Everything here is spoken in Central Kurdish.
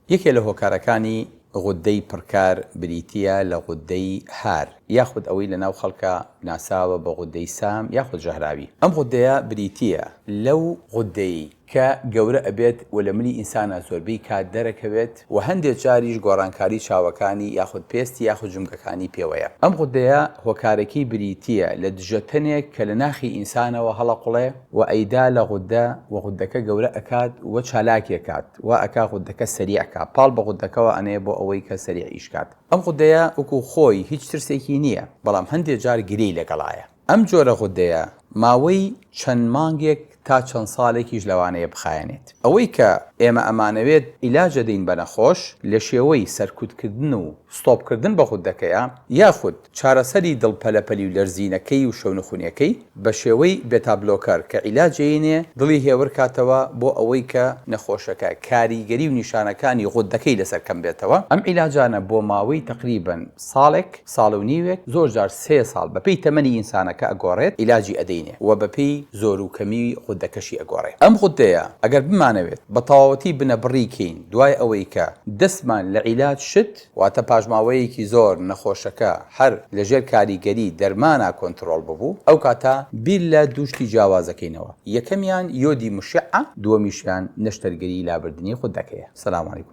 یەکێ لە هۆکارەکانی غودەی پڕکار بریتیە لە غودەی هار یاخود ئەوەی لە ناو خەڵکە ناساوە بە غودەی سام یاخود ژەهراوی. ئەم غودەیە بریتیە لەو غودەی کە گەورە ئەبێت و لە ملی ئینسانە زۆربەی کات دەرەکەوێت و هەندێک جاریش گۆڕانکاری چاوەکانی یاخود پێستی یاخود جومگەکانی پێوەیە. ئەم غودەیە هۆکارێکی بریتیە لە دژەتەنێک کە لە ناخی ئینسانەوە هەڵەقوڵێ و ئەیدا لە غودە و غودەکە گەورە ئەکات و چالاکێکات و ئەکا غودەکە سەریعکە پاڵ بە غودەکەەوە ئەنێ بۆ ئەوەی کە سەریع ئیشکات. ئەم غودەیە وەکو خۆی هیچ ترسێکی نییە بەڵام هەندێک جار گرەی لەگەڵایە. ئەم جۆرە غودەیە ماوەی چەند مانگێک تا چەند ساڵێکیش لەوانەیە بخایەنێت. ئەوەی کە ئێمە ئەمانەوێت ئیلاجە دەین بە نەخۆش لە شێوەی سەرکوتکردن و ستۆپکردن بە غودەکەیە یاخود چارەسەری دڵپەلەپەلی و لەرزینەکەی و شەونخونیەکەی بە شێوەی بێتابلۆکەر کە عیلاجێنێ دڵی هێور کاتەوە بۆ ئەوەی کە نەخۆشەکە کاریگەری و نیشانەکانی غودەکەی لەسەر کەم بێتەوە. ئەم عیلاجانە بۆ ماوەی تقریباً ساڵێک ساڵ و نیوێک زۆر جار 3 ساڵ بەپێی تەمەنی ئینسانەکە ئەگۆڕێت عیلاجی ئەدەینێ و بەپێی زۆر و کەمی غودەکەشی ئەگۆڕێت. ئەم غودەیە ئەگەر بمانەوێت بە تەواوەتی بنە بڕیکەین دوای ئەوەی کە دەستمان لە عیلاج شت واتە پاژماوەیەکی زۆر نەخۆشەکە هەر لەژێر کاریگەری دەرمانە کۆنتڕۆڵ ببوو ئەو کاتە بیر لە دووشتی جیاوازەکەینەوە. یەکەمیان یۆدی مشعە، دووەمیشیان نەشتەرگەری لابردنی غودەکەیە. سەلام عەلیکوم.